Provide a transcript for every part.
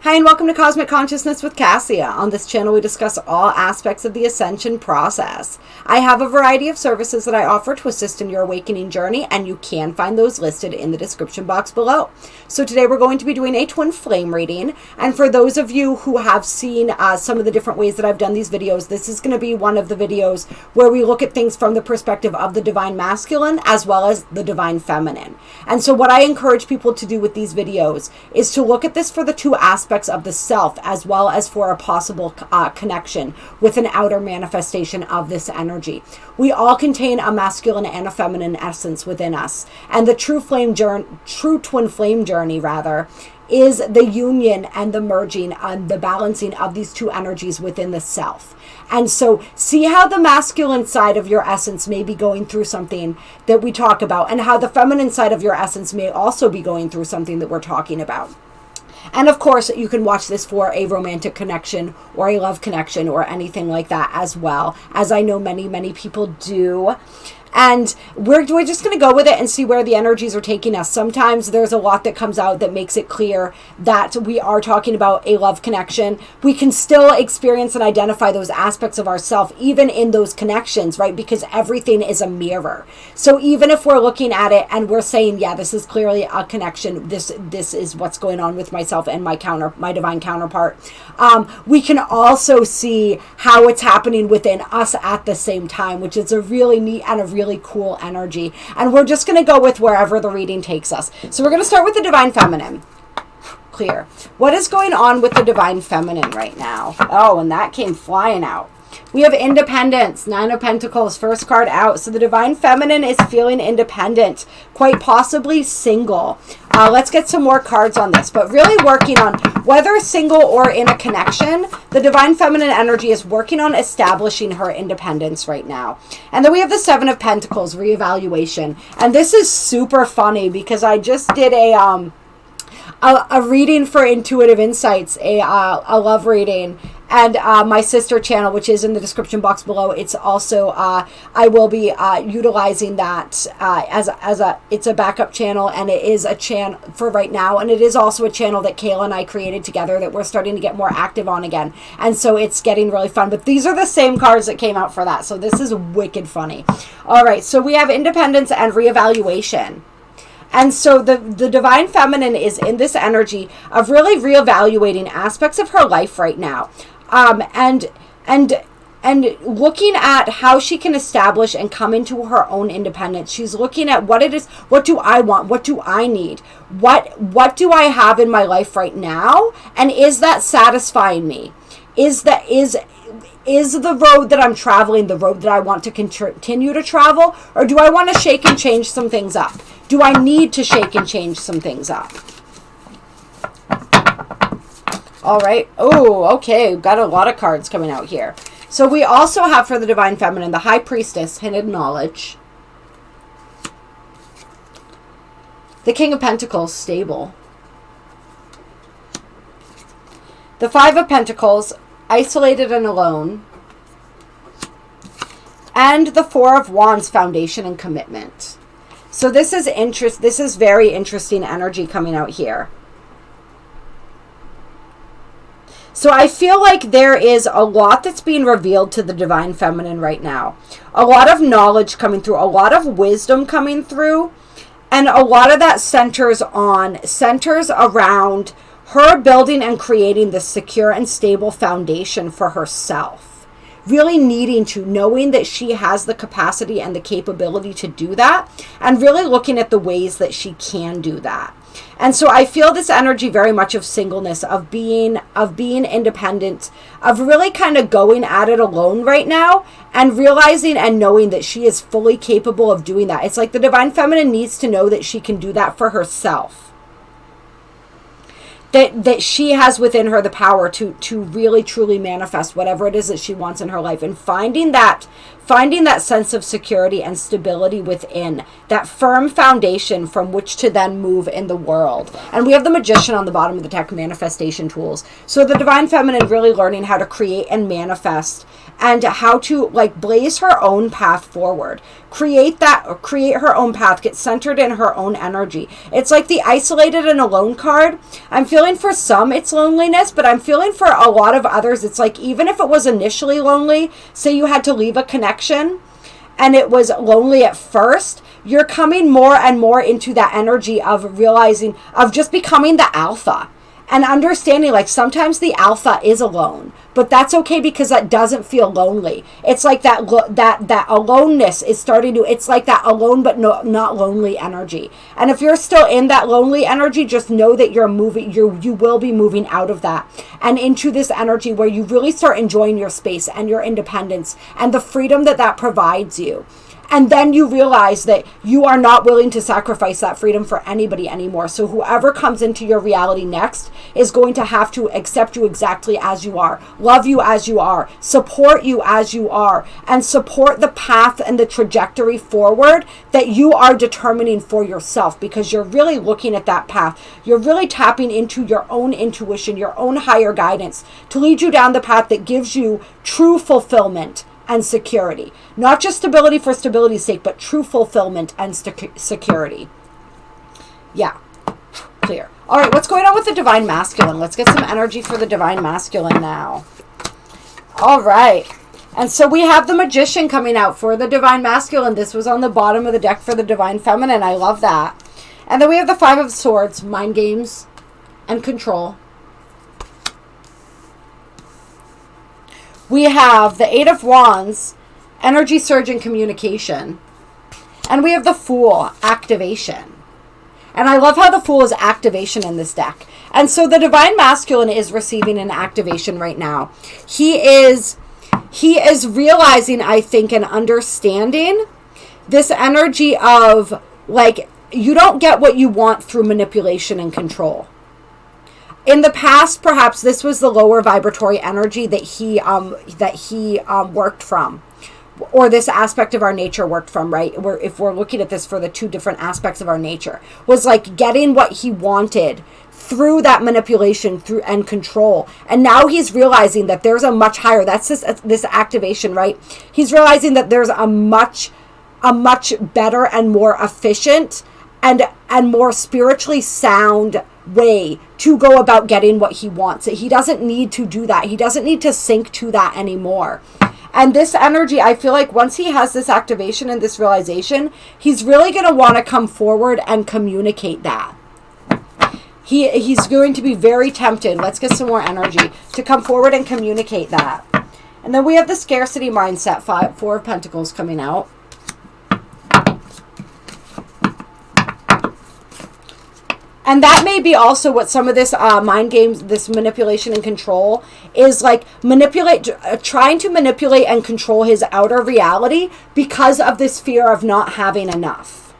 Hi and welcome to Cosmic Consciousness with Cassia. On this channel we discuss all aspects of the Ascension process. I have a variety of services that I offer to assist in your awakening journey, and you can find those listed in the description box below. So today we're going to be doing a twin flame reading, and for those of you who have seen some of the different ways that I've done these videos, this is going to be one of the videos where we look at things from the perspective of the divine masculine as well as the divine feminine. And so what I encourage people to do with these videos is to look at this for the two aspects of the self as well as for a possible connection with an outer manifestation of this energy. We all contain a masculine and a feminine essence within us, and the true twin flame journey rather is the union and the merging and the balancing of these two energies within the self. And so see how the masculine side of your essence may be going through something that we talk about, and how the feminine side of your essence may also be going through something that we're talking about. And of course, you can watch this for a romantic connection or a love connection or anything like that as well, as I know many people do. And we're just going to go with it and see where the energies are taking us. Sometimes there's a lot that comes out that makes it clear that we are talking about a love connection. We can still experience and identify those aspects of ourselves even in those connections, right? Because everything is a mirror. So even if we're looking at it and we're saying, yeah, this is clearly a connection, this is what's going on with myself and my divine counterpart, we can also see how it's happening within us at the same time, which is a really neat and a really cool energy. And we're just going to go with wherever the reading takes us. So we're going to start with the divine feminine. Clear. What is going on with the divine feminine right now? Oh, and that came flying out. We have independence, 9 of Pentacles, first card out. So the divine feminine is feeling independent, quite possibly single. Let's get some more cards on this, but really working on whether single or in a connection, the divine feminine energy is working on establishing her independence right now. And then we have the 7 of Pentacles, reevaluation. And this is super funny because I just did a reading for Intuitive Insights, a love reading, and my sister channel, which is in the description box below. It's also I will be utilizing that it's a backup channel, and it is a channel for right now, and it is also a channel that Kayla and I created together that we're starting to get more active on again, and so it's getting really fun. But these are the same cards that came out for that, so this is wicked funny. All right, so we have independence and reevaluation. And so the divine feminine is in this energy of really reevaluating aspects of her life right now. And looking at how she can establish and come into her own independence. She's looking at what it is, what do I want? What do I need? What do I have in my life right now? And is that satisfying me? Is the road that I'm traveling the road that I want to continue to travel? Or do I want to shake and change some things up? Do I need to shake and change some things up? All right. Oh, okay. We've got a lot of cards coming out here. So we also have for the divine feminine, the High Priestess, hidden knowledge. The King of Pentacles, stable. The 5 of Pentacles, isolated and alone. And the 4 of Wands, foundation and commitment. So this is very interesting energy coming out here. So I feel like there is a lot that's being revealed to the divine feminine right now. A lot of knowledge coming through, a lot of wisdom coming through, and a lot of that centers around her building and creating the secure and stable foundation for herself. Really knowing that she has the capacity and the capability to do that, and really looking at the ways that she can do that. And so I feel this energy very much of singleness, of being independent, of really kind of going at it alone right now, and realizing and knowing that she is fully capable of doing that. It's like the divine feminine needs to know that she can do that for herself. That she has within her the power to really truly manifest whatever it is that she wants in her life, and finding that finding that sense of security and stability within, that firm foundation from which to then move in the world. And we have the Magician on the bottom of the deck, manifestation tools. So the Divine Feminine really learning how to create and manifest, and how to like blaze her own path forward, create her own path, get centered in her own energy. It's like the isolated and alone card. I'm feeling for some it's loneliness, but I'm feeling for a lot of others it's like, even if it was initially lonely, say you had to leave a connection and it was lonely at first, you're coming more and more into that energy of realizing, of just becoming the alpha. And understanding, like, sometimes the alpha is alone, but that's okay because that doesn't feel lonely. It's like that aloneness is starting to, it's like that alone but not lonely energy. And if you're still in that lonely energy, just know that you're moving, you will be moving out of that and into this energy where you really start enjoying your space and your independence and the freedom that provides you. And then you realize that you are not willing to sacrifice that freedom for anybody anymore. So whoever comes into your reality next is going to have to accept you exactly as you are, love you as you are, support you as you are, and support the path and the trajectory forward that you are determining for yourself, because you're really looking at that path. You're really tapping into your own intuition, your own higher guidance to lead you down the path that gives you true fulfillment and security. Not just stability for stability's sake, but true fulfillment and security. Yeah, clear. All right, what's going on with the Divine Masculine? Let's get some energy for the Divine Masculine now. All right. And so we have the Magician coming out for the Divine Masculine. This was on the bottom of the deck for the Divine Feminine. I love that. And then we have the Five of Swords, mind games and control. We have the Eight of Wands, energy surge and communication. And we have the Fool, activation. And I love how the Fool is activation in this deck. And so the Divine Masculine is receiving an activation right now. He is realizing, I think, and understanding this energy of, like, you don't get what you want through manipulation and control. In the past, perhaps this was the lower vibratory energy that he worked from, or this aspect of our nature worked from, right? If we're looking at this for the two different aspects of our nature, was like getting what he wanted through that manipulation and control. And now he's realizing that there's a much higher, that's this activation, right? He's realizing that there's a much better and more efficient and more spiritually sound way to go about getting what he wants. He doesn't need to do that. He doesn't need to sink to that anymore. And this energy, I feel like once he has this activation and this realization, he's really going to want to come forward and communicate that. He's going to be very tempted. Let's get some more energy to come forward and communicate that. And then we have the scarcity mindset, Four of Pentacles coming out. And that may be also what some of this mind games, this manipulation and control is, like trying to manipulate and control his outer reality because of this fear of not having enough.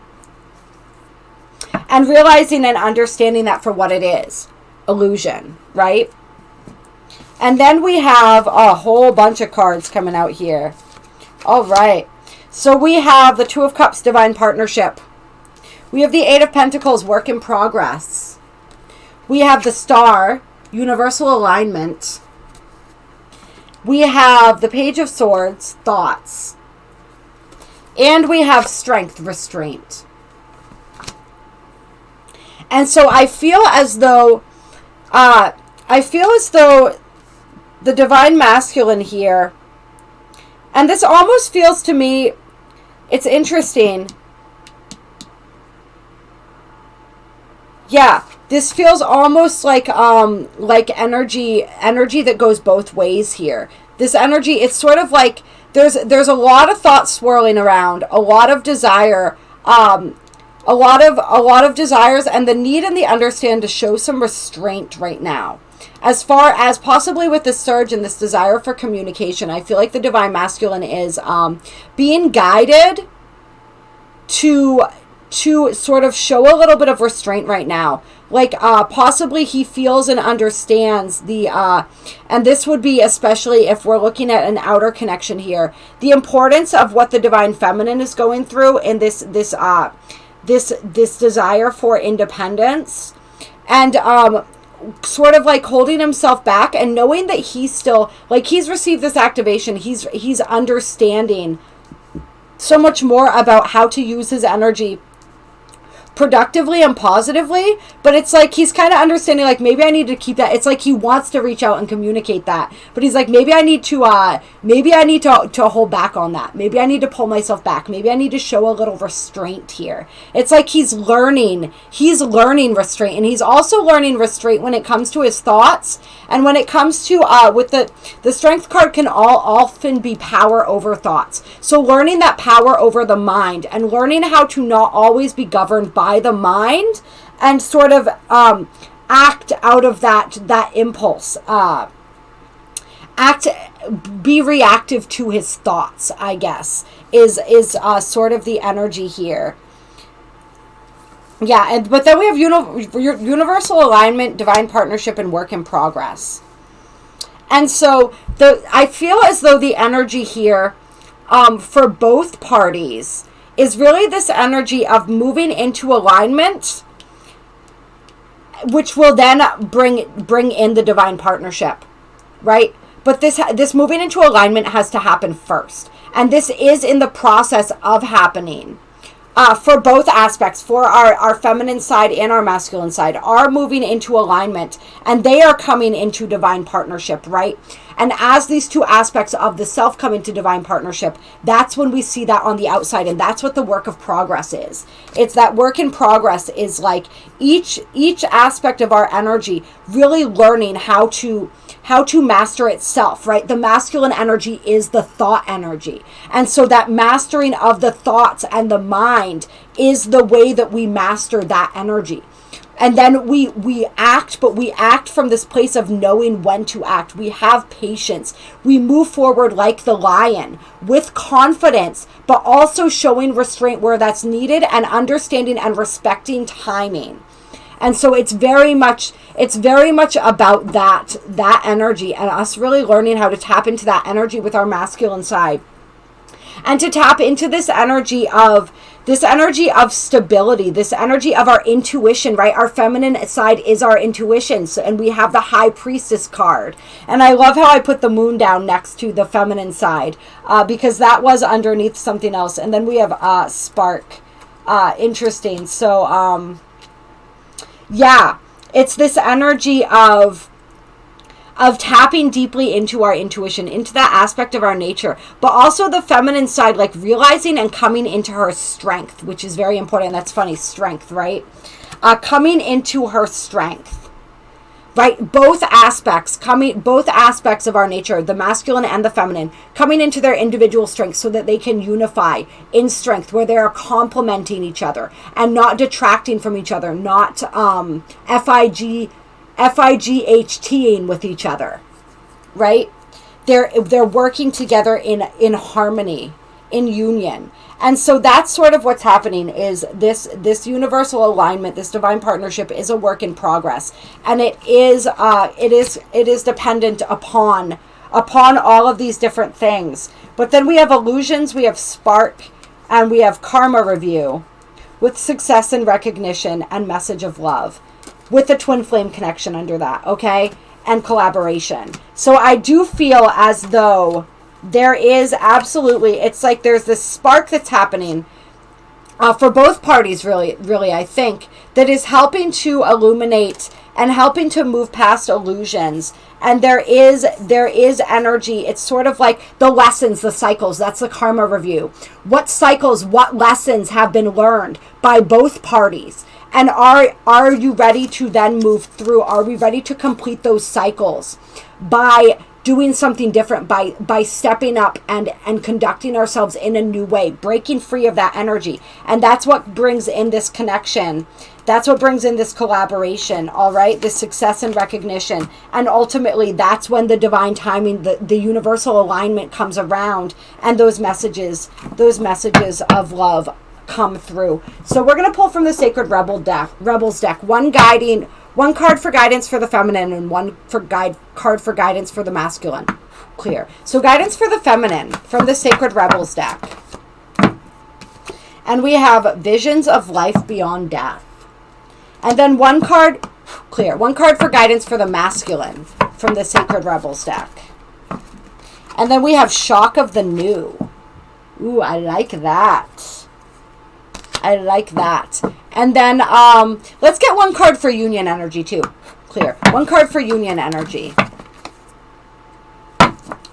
And realizing and understanding that for what it is, illusion, right? And then we have a whole bunch of cards coming out here. All right. So we have the Two of Cups, divine partnership. We have the Eight of Pentacles, work in progress. We have the Star, universal alignment. We have the Page of Swords, thoughts. And we have strength, restraint. And so I feel as though the Divine Masculine here, and this almost feels to me, it's interesting. Yeah, this feels almost like energy that goes both ways here. This energy, it's sort of like there's a lot of thoughts swirling around, a lot of desire, a lot of desires, and the need and the understand to show some restraint right now. As far as possibly with this surge and this desire for communication, I feel like the Divine Masculine is being guided to to sort of show a little bit of restraint right now. Like possibly he feels and understands the and this would be especially if we're looking at an outer connection here, the importance of what the divine feminine is going through in this desire for independence, and sort of like holding himself back and knowing that he's still, like, he's received this activation, he's understanding so much more about how to use his energy productively and positively, but it's like he's kind of understanding, like, maybe I need to keep that. It's like he wants to reach out and communicate that, but he's like, maybe I need to hold back on that. Maybe I need to pull myself back. Maybe I need to show a little restraint here. It's like he's learning restraint, and he's also learning restraint when it comes to his thoughts, and when it comes to with the strength card can often be power over thoughts. So learning that power over the mind, and learning how to not always be governed by the mind, and sort of act out of that impulse, be reactive to his thoughts, I guess, is sort of the energy here. Yeah, but then we have universal alignment, divine partnership, and work in progress. And so I feel as though the energy here for both parties is really this energy of moving into alignment, which will then bring in the divine partnership, right? But this moving into alignment has to happen first, and this is in the process of happening. For both aspects, for our feminine side and our masculine side, are moving into alignment, and they are coming into divine partnership, right? And as these two aspects of the self come into divine partnership, that's when we see that on the outside, and that's what the work of progress is. It's that work in progress is like each aspect of our energy really learning how to master itself, right? The masculine energy is the thought energy. And so that mastering of the thoughts and the mind is the way that we master that energy. And then we act, but we act from this place of knowing when to act. We have patience. We move forward like the lion with confidence, but also showing restraint where that's needed, and understanding and respecting timing. And so it's very much about that energy, and us really learning how to tap into that energy with our masculine side, and to tap into this energy of stability, this energy of our intuition, right? Our feminine side is our intuition, and we have the High Priestess card. And I love how I put the moon down next to the feminine side, because that was underneath something else. And then we have Spark. Interesting. So, yeah, it's this energy of tapping deeply into our intuition, into that aspect of our nature, but also the feminine side, like realizing and coming into her strength, which is very important. That's funny, strength, right? Coming into her strength, right? Both aspects of our nature, the masculine and the feminine, coming into their individual strength so that they can unify in strength, where they are complementing each other and not detracting from each other, not FIGHTing with each other, right? They're working together in harmony, in union. And so that's sort of what's happening, is this universal alignment, this divine partnership is a work in progress, and it is dependent upon all of these different things. But then we have illusions, we have spark, and we have karma review, with success and recognition and message of love, with the twin flame connection under that, okay? And collaboration. So I do feel as though there is absolutely, it's like there's this spark that's happening for both parties, really, I think, that is helping to illuminate and helping to move past illusions. And there is energy. It's sort of like the lessons, the cycles. That's the karma review. What cycles, what lessons have been learned by both parties? And are you ready to then move through? Are we ready to complete those cycles by doing something different, by stepping up and conducting ourselves in a new way, breaking free of that energy? And that's what brings in this connection. That's what brings in this collaboration, all right? This success and recognition. And ultimately, that's when the divine timing, the universal alignment comes around, and those messages of love come through. So we're going to pull from the Sacred Rebels deck. One card for guidance for the feminine and one card for guidance for the masculine. Clear. So guidance for the feminine from the Sacred Rebels deck. And we have visions of life beyond death. And then one card, clear, one card for guidance for the masculine from the Sacred Rebels deck. And then we have shock of the new. Ooh, I like that. I like that. And then let's get one card for union energy too. Clear. One card for union energy.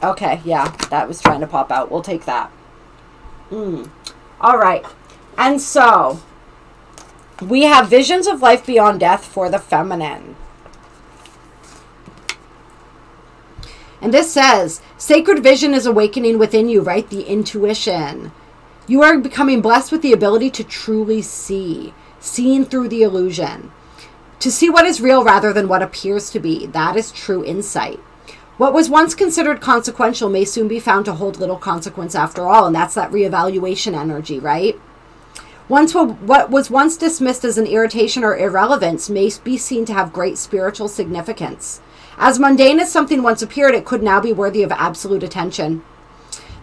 Okay, yeah, that was trying to pop out. We'll take that. All right. And so we have visions of life beyond death for the feminine. And this says, sacred vision is awakening within you, right? The intuition. You are becoming blessed with the ability to truly see, seeing through the illusion. To see what is real rather than what appears to be. That is true insight. What was once considered consequential may soon be found to hold little consequence after all. And that's that reevaluation energy, right? What was once dismissed as an irritation or irrelevance may be seen to have great spiritual significance. As mundane as something once appeared, it could now be worthy of absolute attention.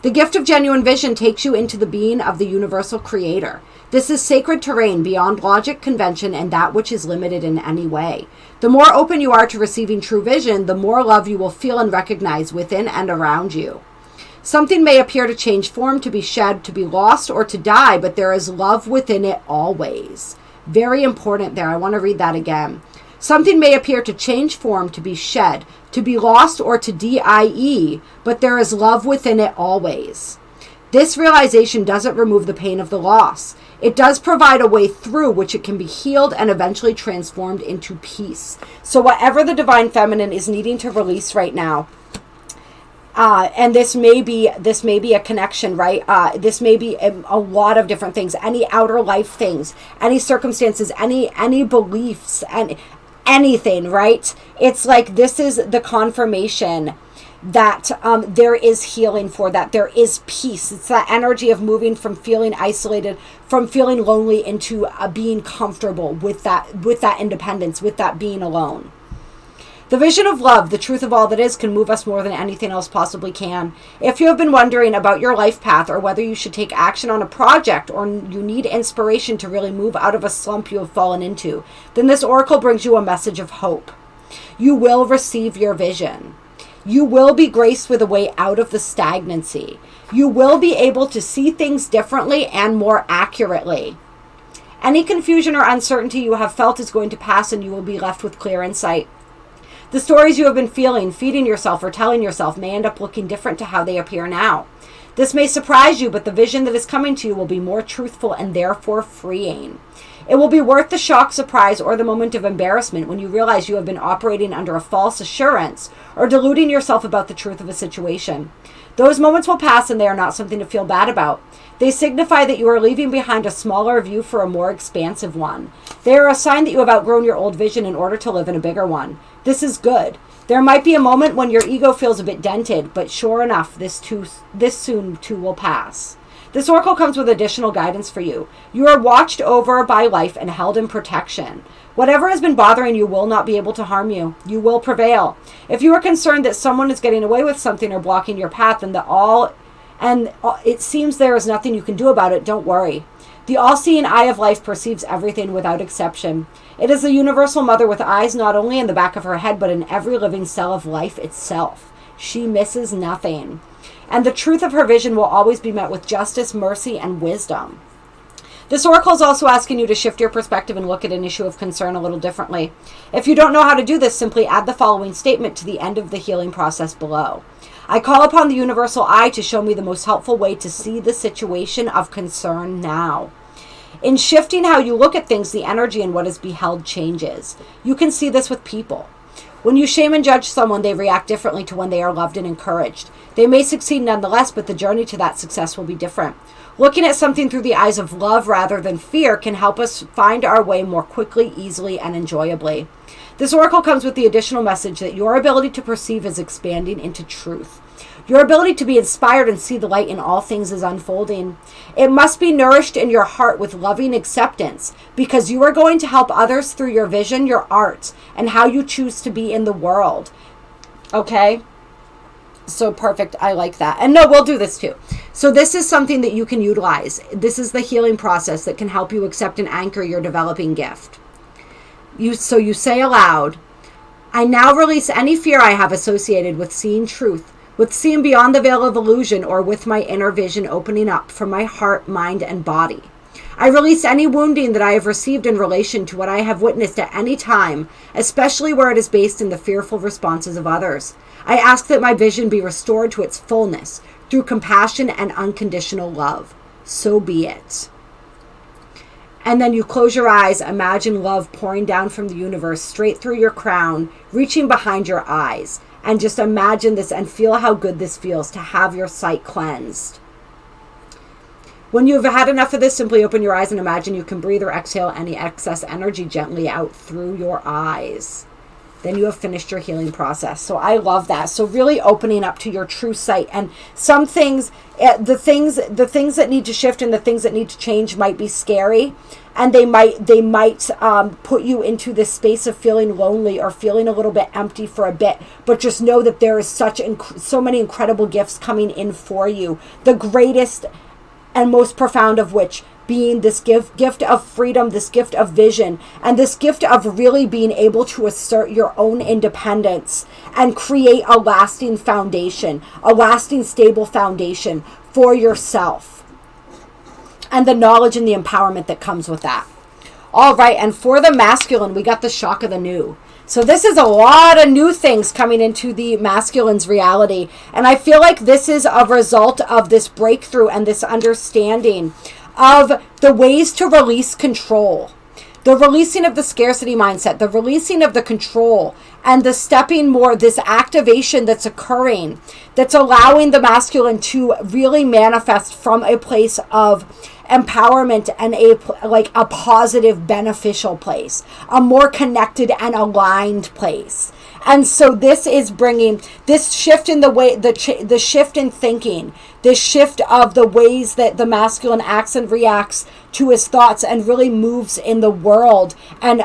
The gift of genuine vision takes you into the being of the universal creator. This is sacred terrain beyond logic, convention, and that which is limited in any way. The more open you are to receiving true vision, the more love you will feel and recognize within and around you. Something may appear to change form, to be shed, to be lost, or to die, but there is love within it always. Very important there. I want to read that again. Something may appear to change form, to be shed, to be lost, or to die, but there is love within it always. This realization doesn't remove the pain of the loss. It does provide a way through which it can be healed and eventually transformed into peace. So whatever the divine feminine is needing to release right now, and this may be a connection, right? This may be a lot of different things, any outer life things, any circumstances, any beliefs, and anything, right? It's like this is the confirmation that there is healing for that. There is peace. It's that energy of moving from feeling isolated, from feeling lonely into being comfortable with that independence, with that being alone. The vision of love, the truth of all that is, can move us more than anything else possibly can. If you have been wondering about your life path or whether you should take action on a project or you need inspiration to really move out of a slump you have fallen into, then this oracle brings you a message of hope. You will receive your vision. You will be graced with a way out of the stagnancy. You will be able to see things differently and more accurately. Any confusion or uncertainty you have felt is going to pass and you will be left with clear insight. The stories you have been feeding yourself or telling yourself may end up looking different to how they appear now. This may surprise you, but the vision that is coming to you will be more truthful and therefore freeing. It will be worth the shock, surprise, or the moment of embarrassment when you realize you have been operating under a false assurance or deluding yourself about the truth of a situation. Those moments will pass and they are not something to feel bad about. They signify that you are leaving behind a smaller view for a more expansive one. They are a sign that you have outgrown your old vision in order to live in a bigger one. This is good. There might be a moment when your ego feels a bit dented, but sure enough, this soon too will pass. This oracle comes with additional guidance for you. You are watched over by life and held in protection. Whatever has been bothering you will not be able to harm you. You will prevail. If you are concerned that someone is getting away with something or blocking your path and it seems there is nothing you can do about it, don't worry. The all-seeing eye of life perceives everything without exception. It is the universal mother with eyes not only in the back of her head, but in every living cell of life itself. She misses nothing. And the truth of her vision will always be met with justice, mercy, and wisdom. This oracle is also asking you to shift your perspective and look at an issue of concern a little differently. If you don't know how to do this, simply add the following statement to the end of the healing process below. I call upon the universal eye to show me the most helpful way to see the situation of concern now. In shifting how you look at things, the energy in what is beheld changes. You can see this with people. When you shame and judge someone, they react differently to when they are loved and encouraged. They may succeed nonetheless, but the journey to that success will be different. Looking at something through the eyes of love rather than fear can help us find our way more quickly, easily, and enjoyably. This oracle comes with the additional message that your ability to perceive is expanding into truth. Your ability to be inspired and see the light in all things is unfolding. It must be nourished in your heart with loving acceptance, because you are going to help others through your vision, your art, and how you choose to be in the world. Okay? So perfect. I like that. And no, we'll do this too. So this is something that you can utilize. This is the healing process that can help you accept and anchor your developing gift. So you say aloud, I now release any fear I have associated with seeing truth, with seeing beyond the veil of illusion, or with my inner vision opening up from my heart, mind, and body. I release any wounding that I have received in relation to what I have witnessed at any time, especially where it is based in the fearful responses of others. I ask that my vision be restored to its fullness through compassion and unconditional love. So be it. And then you close your eyes, imagine love pouring down from the universe straight through your crown, reaching behind your eyes. And just imagine this and feel how good this feels to have your sight cleansed. When you've had enough of this, simply open your eyes and imagine you can breathe or exhale any excess energy gently out through your eyes. Then you have finished your healing process. So I love that. So really opening up to your true sight. And some things, the things that need to shift and the things that need to change might be scary. And they might put you into this space of feeling lonely or feeling a little bit empty for a bit. But just know that there is so many incredible gifts coming in for you. The greatest and most profound of which being this gift of freedom, this gift of vision, and this gift of really being able to assert your own independence and create a lasting foundation, a lasting stable foundation for yourself, and the knowledge and the empowerment that comes with that. All right, and for the masculine, we got the shock of the new. So this is a lot of new things coming into the masculine's reality. And I feel like this is a result of this breakthrough and this understanding of the ways to release control. The releasing of the scarcity mindset, the releasing of the control, and the stepping more, this activation that's occurring, that's allowing the masculine to really manifest from a place of empowerment and a positive, beneficial place, a more connected and aligned place. And so this is bringing this shift in the way, the shift in thinking, this shift of the ways that the masculine acts and reacts to his thoughts and really moves in the world and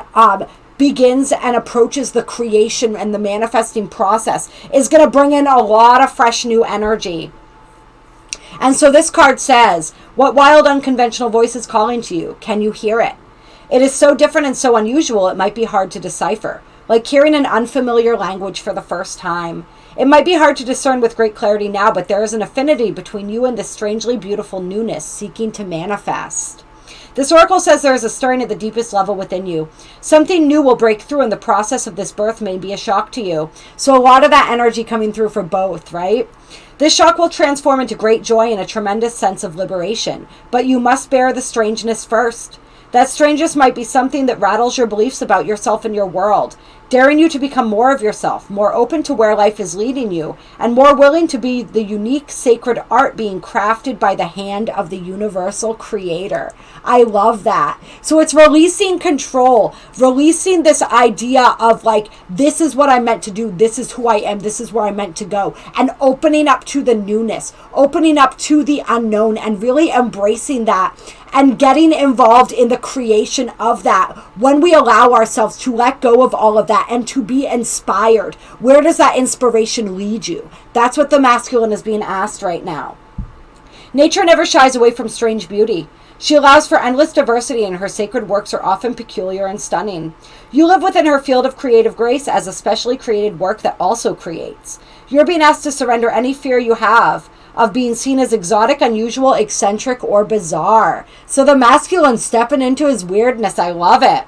begins and approaches the creation and the manifesting process is going to bring in a lot of fresh new energy. And so this card says, what wild unconventional voice is calling to you? Can you hear it? It is so different and so unusual it might be hard to decipher, like hearing an unfamiliar language for the first time. It might be hard to discern with great clarity now, but there is an affinity between you and this strangely beautiful newness seeking to manifest. This oracle says there is a stirring at the deepest level within you. Something new will break through, and the process of this birth may be a shock to you. So a lot of that energy coming through for both, right? This shock will transform into great joy and a tremendous sense of liberation. But you must bear the strangeness first. That strangeness might be something that rattles your beliefs about yourself and your world, daring you to become more of yourself, more open to where life is leading you, and more willing to be the unique sacred art being crafted by the hand of the universal creator. I love that. So it's releasing control, releasing this idea of like, this is what I'm meant to do, this is who I am, this is where I'm meant to go, and opening up to the newness, opening up to the unknown, and really embracing that and getting involved in the creation of that. When we allow ourselves to let go of all of that and to be inspired, where does that inspiration lead you? That's what the masculine is being asked right now. Nature never shies away from strange beauty. She allows for endless diversity, and her sacred works are often peculiar and stunning. You live within her field of creative grace as a specially created work that also creates. You're being asked to surrender any fear you have of being seen as exotic, unusual, eccentric, or bizarre. So the masculine stepping into his weirdness. I love it.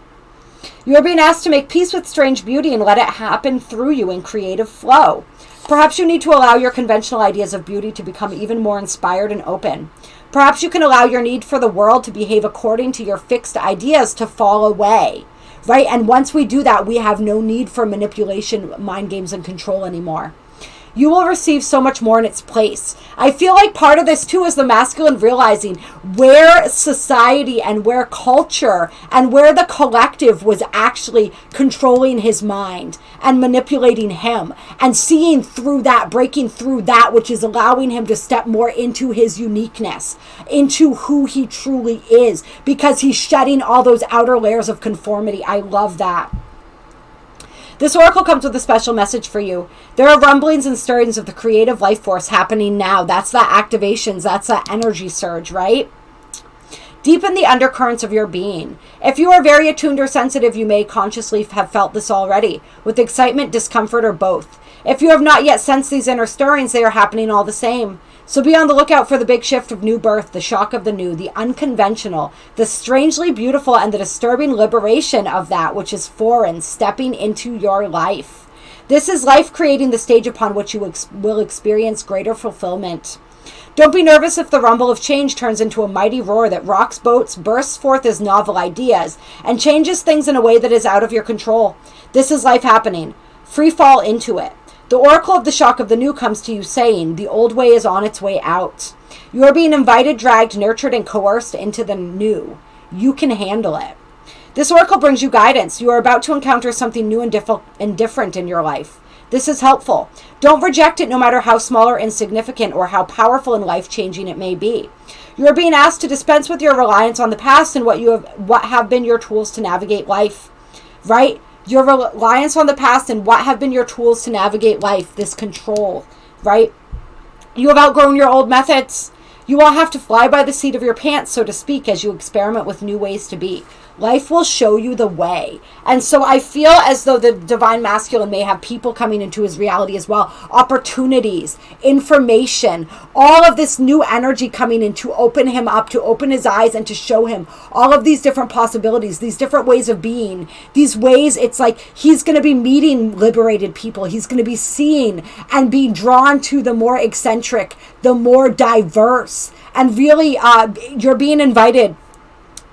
You're being asked to make peace with strange beauty and let it happen through you in creative flow. Perhaps you need to allow your conventional ideas of beauty to become even more inspired and open. Perhaps you can allow your need for the world to behave according to your fixed ideas to fall away, right? And once we do that, we have no need for manipulation, mind games, and control anymore. you will receive so much more in its place. I feel like part of this too is the masculine realizing where society and where culture and where the collective was actually controlling his mind and manipulating him, and seeing through that, breaking through that, which is allowing him to step more into his uniqueness, into who he truly is, because he's shedding all those outer layers of conformity. I love that. This oracle comes with a special message for you. There are rumblings and stirrings of the creative life force happening now. That's that activations. That's that energy surge, right? Deepen the undercurrents of your being. If you are very attuned or sensitive, you may consciously have felt this already, with excitement, discomfort, or both. If you have not yet sensed these inner stirrings, they are happening all the same. So be on the lookout for the big shift of new birth, the shock of the new, the unconventional, the strangely beautiful, and the disturbing liberation of that which is foreign, stepping into your life. This is life creating the stage upon which you will experience greater fulfillment. Don't be nervous if the rumble of change turns into a mighty roar that rocks boats, bursts forth as novel ideas, and changes things in a way that is out of your control. This is life happening. Free fall into it. The oracle of the shock of the new comes to you saying, the old way is on its way out. You are being invited, dragged, nurtured, and coerced into the new. You can handle it. This oracle brings you guidance. You are about to encounter something new and different in your life. This is helpful. Don't reject it, no matter how small or insignificant or how powerful and life-changing it may be. You are being asked to dispense with your reliance on the past and what have been your tools to navigate life, right? Your reliance on the past and what have been your tools to navigate life, this control, right? You have outgrown your old methods. You will have to fly by the seat of your pants, so to speak, as you experiment with new ways to be. Life will show you the way. And so I feel as though the divine masculine may have people coming into his reality as well. Opportunities, information, all of this new energy coming in to open him up, to open his eyes and to show him all of these different possibilities, these different ways of being. These ways, it's like he's going to be meeting liberated people. He's going to be seeing and being drawn to the more eccentric, the more diverse. And really, you're being invited.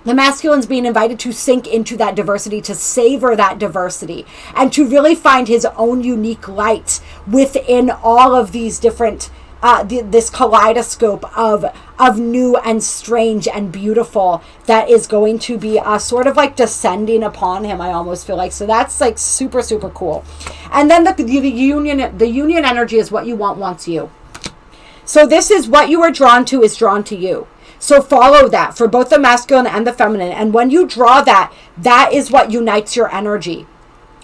The masculine's being invited to sink into that diversity, to savor that diversity, and to really find his own unique light within all of these different, this kaleidoscope of new and strange and beautiful that is going to be sort of like descending upon him, I almost feel like. So that's like super, super cool. And then the union energy is what you want wants you. So this is what you are drawn to is drawn to you. So follow that for both the masculine and the feminine. And when you draw that, that is what unites your energy,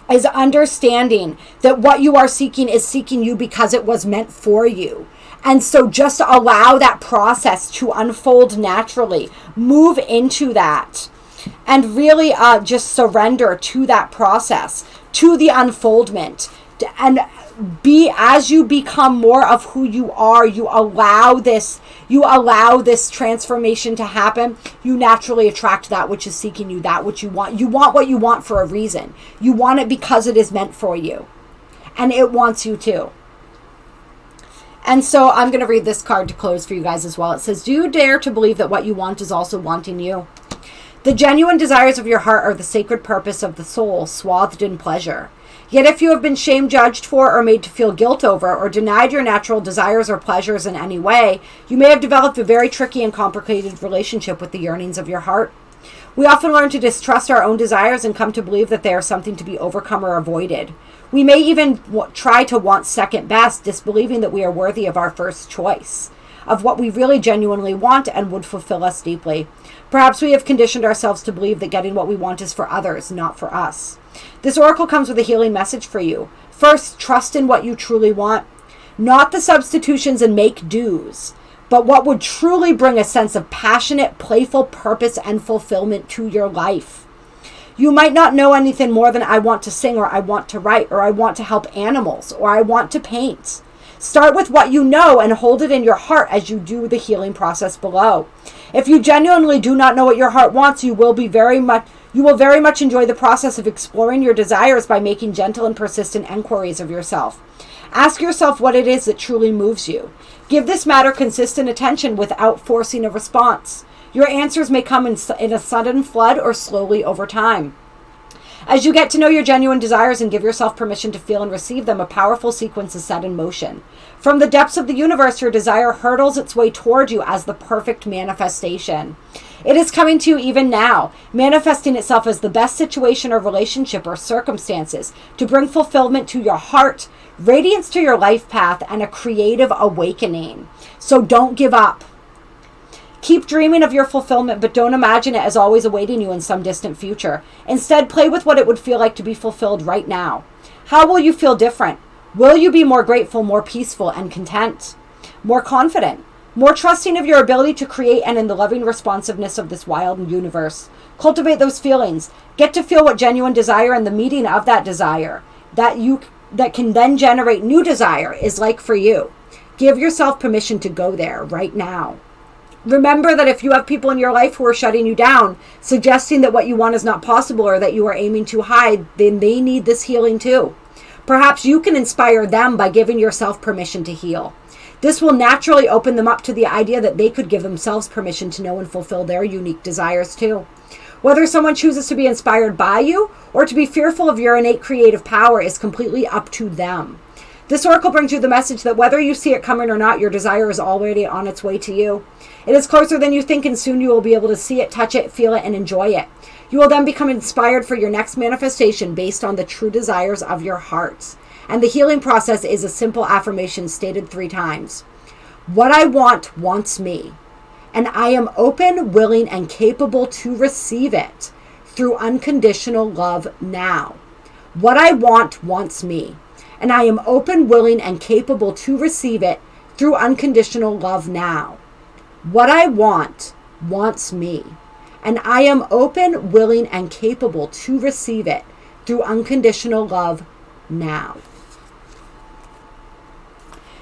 is understanding that what you are seeking is seeking you because it was meant for you. And so just allow that process to unfold naturally. Move into that and really just surrender to that process, to the unfoldment. And as you become more of who you are, you allow this transformation to happen. You naturally attract that which is seeking you, that which you want. You want what you want for a reason. You want it because it is meant for you. And it wants you too. And so I'm going to read this card to close for you guys as well. It says, do you dare to believe that what you want is also wanting you? The genuine desires of your heart are the sacred purpose of the soul, swathed in pleasure. Yet if you have been shamed, judged for, or made to feel guilt over, or denied your natural desires or pleasures in any way, you may have developed a very tricky and complicated relationship with the yearnings of your heart. We often learn to distrust our own desires and come to believe that they are something to be overcome or avoided. We may even try to want second best, disbelieving that we are worthy of our first choice, of what we really genuinely want and would fulfill us deeply. Perhaps we have conditioned ourselves to believe that getting what we want is for others, not for us. This oracle comes with a healing message for you. First, trust in what you truly want, not the substitutions and make-dos, but what would truly bring a sense of passionate, playful purpose and fulfillment to your life. You might not know anything more than I want to sing, or I want to write, or I want to help animals, or I want to paint. Start with what you know and hold it in your heart as you do the healing process below. If you genuinely do not know what your heart wants, you will very much enjoy the process of exploring your desires by making gentle and persistent inquiries of yourself. Ask yourself what it is that truly moves you. Give this matter consistent attention without forcing a response. Your answers may come in a sudden flood or slowly over time. As you get to know your genuine desires and give yourself permission to feel and receive them, a powerful sequence is set in motion. From the depths of the universe, your desire hurtles its way toward you as the perfect manifestation. It is coming to you even now, manifesting itself as the best situation or relationship or circumstances to bring fulfillment to your heart, radiance to your life path, and a creative awakening. So don't give up. Keep dreaming of your fulfillment, but don't imagine it as always awaiting you in some distant future. Instead, play with what it would feel like to be fulfilled right now. How will you feel different? Will you be more grateful, more peaceful, and content? More confident? More trusting of your ability to create and in the loving responsiveness of this wild universe? Cultivate those feelings. Get to feel what genuine desire and the meeting of that desire that can then generate new desire is like for you. Give yourself permission to go there right now. Remember that if you have people in your life who are shutting you down, suggesting that what you want is not possible or that you are aiming too high, then they need this healing too. Perhaps you can inspire them by giving yourself permission to heal. This will naturally open them up to the idea that they could give themselves permission to know and fulfill their unique desires too. Whether someone chooses to be inspired by you or to be fearful of your innate creative power is completely up to them. This oracle brings you the message that whether you see it coming or not, your desire is already on its way to you. It is closer than you think, and soon you will be able to see it, touch it, feel it, and enjoy it. You will then become inspired for your next manifestation based on the true desires of your hearts. And the healing process is a simple affirmation stated 3 times. What I want wants me, and I am open, willing, and capable to receive it through unconditional love now. What I want wants me, and I am open, willing, and capable to receive it through unconditional love now. What I want wants me, and I am open, willing, and capable to receive it through unconditional love now.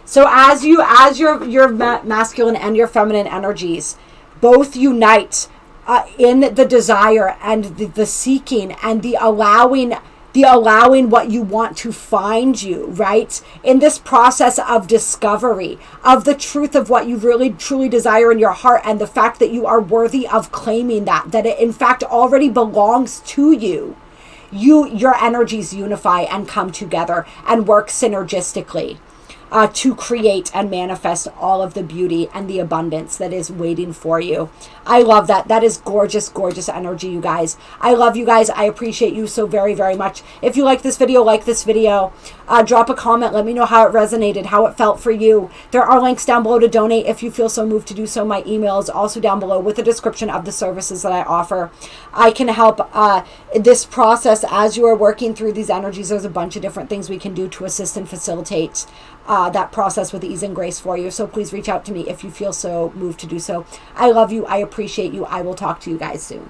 So as your masculine and your feminine energies both unite in the desire and the seeking and the allowing what you want to find you, right? In this process of discovery of the truth of what you really truly desire in your heart, and the fact that you are worthy of claiming that it in fact already belongs to you. Your energies unify and come together and work synergistically to create and manifest all of the beauty and the abundance that is waiting for you. I love that. That is gorgeous, gorgeous energy, you guys. I love you guys. I appreciate you so very, very much. If you like this video, drop a comment. Let me know how it resonated, how it felt for you. There are links down below to donate if you feel so moved to do so. My email is also down below with a description of the services that I offer. I can help this process as you are working through these energies. There's a bunch of different things we can do to assist and facilitate that process with ease and grace for you. So please reach out to me if you feel so moved to do so. I love you. I appreciate you. I will talk to you guys soon.